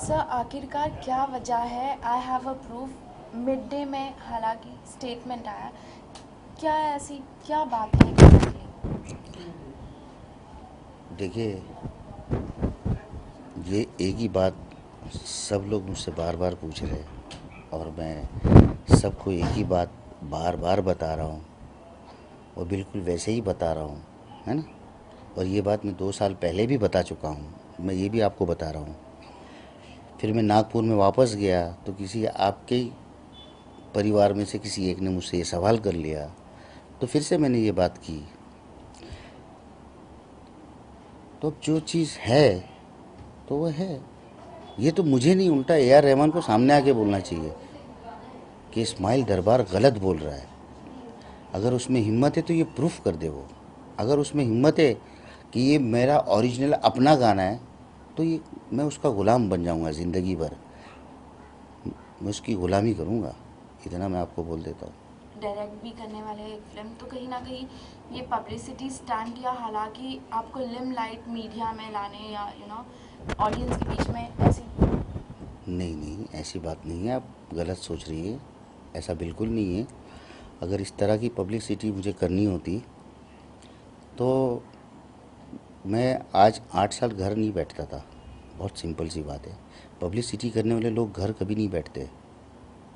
Sir आखिरकार क्या वजह है? I have a proof mid day में हालांकि स्टेटमेंट आया, क्या ऐसी क्या बात है exactly? देखिए, ये एक ही बात सब लोग मुझसे बार बार पूछ रहे हैं और मैं सबको एक ही बात बार बार बता रहा हूँ और बिल्कुल वैसे ही बता रहा हूँ, है ना। और ये बात मैं 2 साल पहले भी बता चुका हूँ, मैं ये भी आपको बता रहा हूँ। फिर मैं नागपुर में वापस गया तो किसी आपके ही परिवार में से किसी एक ने मुझसे ये सवाल कर लिया, तो फिर से मैंने ये बात की। तो अब जो चीज़ है तो वो है। ये तो मुझे नहीं, उल्टा ए आर रहमान को सामने आके बोलना चाहिए कि इस्माइल दरबार गलत बोल रहा है। अगर उसमें हिम्मत है तो ये प्रूफ कर दे वो। अगर उसमें हिम्मत है कि ये मेरा ओरिजिनल अपना गाना है, तो ये मैं उसका ग़ुलाम बन जाऊंगा ज़िंदगी भर। मैं उसकी ग़ुलामी करूंगा, इतना मैं आपको बोल देता हूँ। डायरेक्ट भी करने वाले एक फिल्म, तो कहीं ना कहीं ये पब्लिसिटी स्टंट या हालांकि आपको लिमलाइट मीडिया में लाने या ऑडियंस के बीच में ऐसी। नहीं नहीं, ऐसी बात नहीं है, आप गलत सोच रही है। ऐसा बिल्कुल नहीं है। अगर इस तरह की पब्लिसिटी मुझे करनी होती तो मैं आज 8 साल घर नहीं बैठता था। बहुत सिंपल सी बात है। पब्लिसिटी करने वाले लोग घर कभी नहीं बैठते।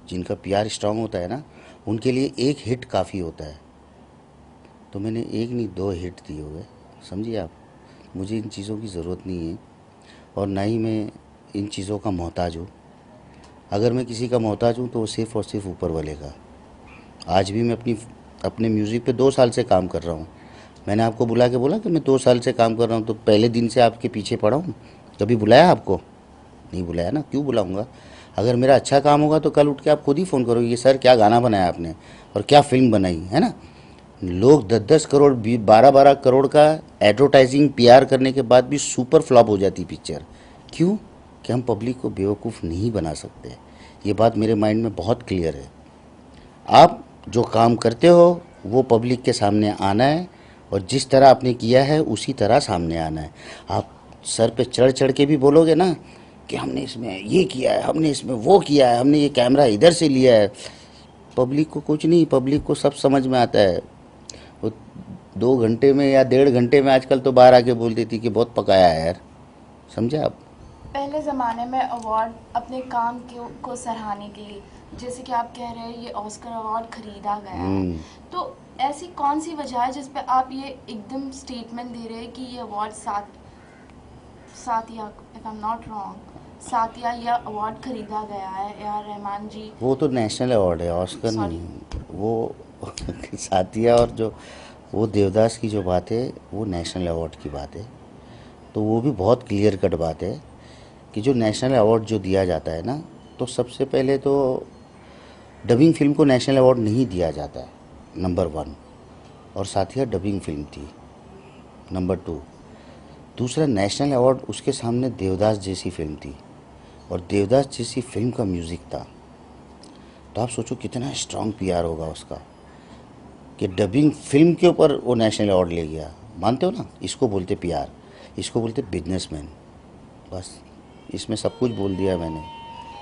जिनका पीआर स्ट्रांग होता है ना, उनके लिए एक हिट काफ़ी होता है। तो मैंने एक नहीं 2 हिट दिए हुए, समझिए आप। मुझे इन चीज़ों की ज़रूरत नहीं है और ना ही मैं इन चीज़ों का मोहताज हूँ। अगर मैं किसी का मोहताज हूँ तो वो सिर्फ़ और सिर्फ ऊपर वाले का। आज भी मैं अपने म्यूज़िक पे 2 साल से काम कर रहा हूँ। मैंने आपको बुला के बोला कि मैं 2 साल से काम कर रहा हूँ, तो पहले दिन से आपके पीछे पड़ा हूँ। कभी बुलाया आपको? नहीं बुलाया ना, क्यों बुलाऊंगा? अगर मेरा अच्छा काम होगा तो कल उठ के आप खुद ही फ़ोन करोगे कि सर क्या गाना बनाया आपने और क्या फ़िल्म बनाई, है ना। लोग 10-10 करोड़ 12-12 करोड़ का एडवर्टाइजिंग पीआर करने के बाद भी सुपर फ्लॉप हो जाती पिक्चर। क्यों? कि हम पब्लिक को बेवकूफ़ नहीं बना सकते। ये बात मेरे माइंड में बहुत क्लियर है। आप जो काम करते हो वो पब्लिक के सामने आना है और जिस तरह आपने किया है उसी तरह सामने आना है। आप सर पे चढ़ चढ़ के भी बोलोगे ना कि हमने इसमें ये किया है, हमने इसमें वो किया है, हमने ये कैमरा इधर से लिया है, पब्लिक को कुछ नहीं, पब्लिक को सब समझ में आता है। वो 2 घंटे में या 1.5 घंटे में आजकल तो बाहर आके बोल देती कि बहुत पकाया है यार। समझे आप? पहले ज़माने में अवार्ड अपने काम को सराहने के लिए, जैसे कि आप कह रहे हैं ये ऑस्कर अवार्ड खरीदा गया है, तो ऐसी कौन सी वजह है जिस पे आप ये एकदम स्टेटमेंट दे रहे हैं कि ये award Sathiya, if I am not wrong, Sathiya यह अवार्ड खरीदा गया है ए आर रहमान जी। वो तो नेशनल अवार्ड है, ऑस्कर सॉरी। नहीं वो। साथिया और जो वो देवदास की जो बात है वो नेशनल अवार्ड की बात है। तो वो भी बहुत क्लियर कट बात है कि जो नेशनल अवार्ड जो दिया जाता है ना, तो सबसे पहले तो डबिंग फिल्म को नेशनल अवार्ड नहीं दिया जाता है, नंबर 1। और साथिया डबिंग फिल्म थी, नंबर 2। दूसरा, नेशनल अवार्ड उसके सामने देवदास जैसी फिल्म थी और देवदास जैसी फिल्म का म्यूज़िक था। तो आप सोचो कितना स्ट्रांग पीआर होगा उसका कि डबिंग फिल्म के ऊपर वो नेशनल अवार्ड ले गया। मानते हो ना? इसको बोलते पीआर, इसको बोलते बिजनेसमैन। बस इसमें सब कुछ बोल दिया मैंने।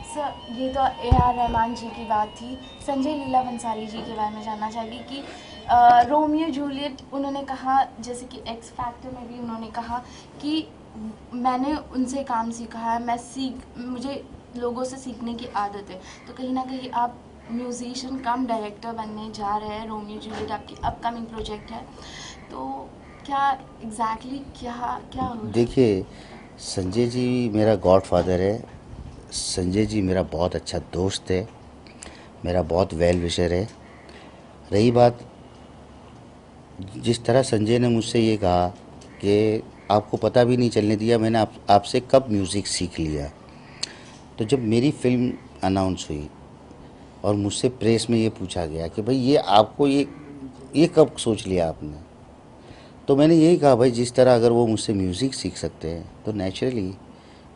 सर ये तो ए आर रहमान जी की बात थी। संजय लीला भंसाली जी के बारे में जानना चाहिए कि रोमियो जूलियट उन्होंने कहा, जैसे कि एक्स फैक्टर में भी उन्होंने कहा कि मैंने उनसे काम सीखा है, मुझे लोगों से सीखने की आदत है। तो कहीं ना कहीं आप म्यूजिशियन कम डायरेक्टर बनने जा रहे हैं। रोमियो जूलियट आपकी अपकमिंग प्रोजेक्ट है, तो क्या एग्जैक्टली क्या क्या हो रहा है? देखिए, संजय जी मेरा गॉडफादर है। संजय जी मेरा बहुत अच्छा दोस्त है, मेरा बहुत वेल विशर है। रही बात, जिस तरह संजय ने मुझसे ये कहा कि आपको पता भी नहीं चलने दिया मैंने आपसे कब म्यूज़िक सीख लिया। तो जब मेरी फ़िल्म अनाउंस हुई और मुझसे प्रेस में ये पूछा गया कि भाई ये आपको ये कब सोच लिया आपने, तो मैंने यही कहा भाई जिस तरह अगर वो मुझसे म्यूज़िक सीख सकते हैं तो नेचुरली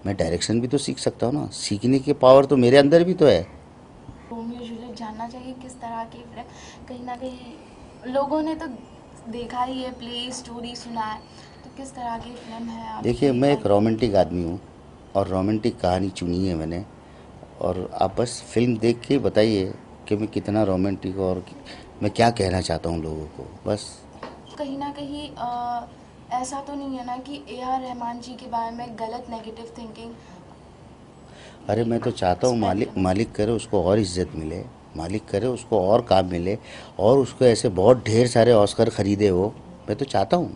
मैं डायरेक्शन भी तो सीख सकता हूँ ना। सीखने की पावर तो मेरे अंदर भी तो है। रोमियो जूलियट जानना चाहिए किस तरह की फिल्म। कहीं ना कहीं लोगों ने तो देखा ही है, प्ले स्टोरी सुना है, तो किस तरह की फिल्म है देखिए, आपकी मैं एक अपकमिंग? रोमांटिक आदमी हूँ और रोमांटिक कहानी चुनी है मैंने। और आप बस फिल्म देख के बताइए कि मैं कितना रोमांटिक और मैं क्या कहना चाहता हूँ लोगों को, बस। कहीं ना कहीं ऐसा तो नहीं है ना कि ए आर रहमान जी के बारे में गलत नेगेटिव थिंकिंग अरे मैं तो चाहता हूँ स्प्रेड मालिक करना। मालिक करे उसको और इज्जत मिले, मालिक करे उसको और काम मिले, और उसको ऐसे बहुत ढेर सारे ऑस्कर खरीदे हो, मैं तो चाहता हूँ।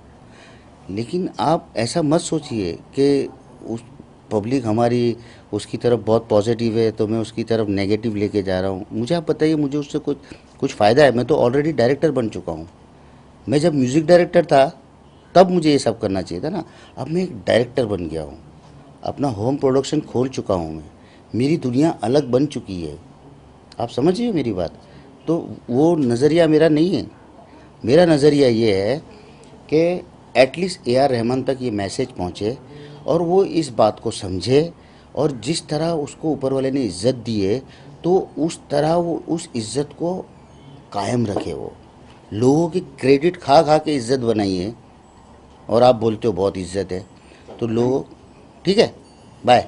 लेकिन आप ऐसा मत सोचिए कि उस पब्लिक हमारी उसकी तरफ बहुत पॉजिटिव है तो मैं उसकी तरफ नेगेटिव लेके जा रहा हूँ। मुझे आप बताइए, मुझे उससे कुछ कुछ फ़ायदा है? मैं तो ऑलरेडी डायरेक्टर बन चुका हूँ। मैं जब म्यूज़िक डायरेक्टर था तब मुझे ये सब करना चाहिए था ना। अब मैं एक डायरेक्टर बन गया हूँ, अपना होम प्रोडक्शन खोल चुका हूँ मैं, मेरी दुनिया अलग बन चुकी है। आप समझिए मेरी बात। तो वो नज़रिया मेरा नहीं है। मेरा नज़रिया ये है कि एटलीस्ट ए आर रहमान तक ये मैसेज पहुँचे और वो इस बात को समझे, और जिस तरह उसको ऊपर वाले ने इज़्ज़त दी है तो उस तरह वो उस इज़्ज़त को कायम रखे। वो लोगों की क्रेडिट खा खा के इज़्ज़त बनाई है, और आप बोलते हो बहुत इज़्ज़त है, तो लोग। ठीक है, बाय।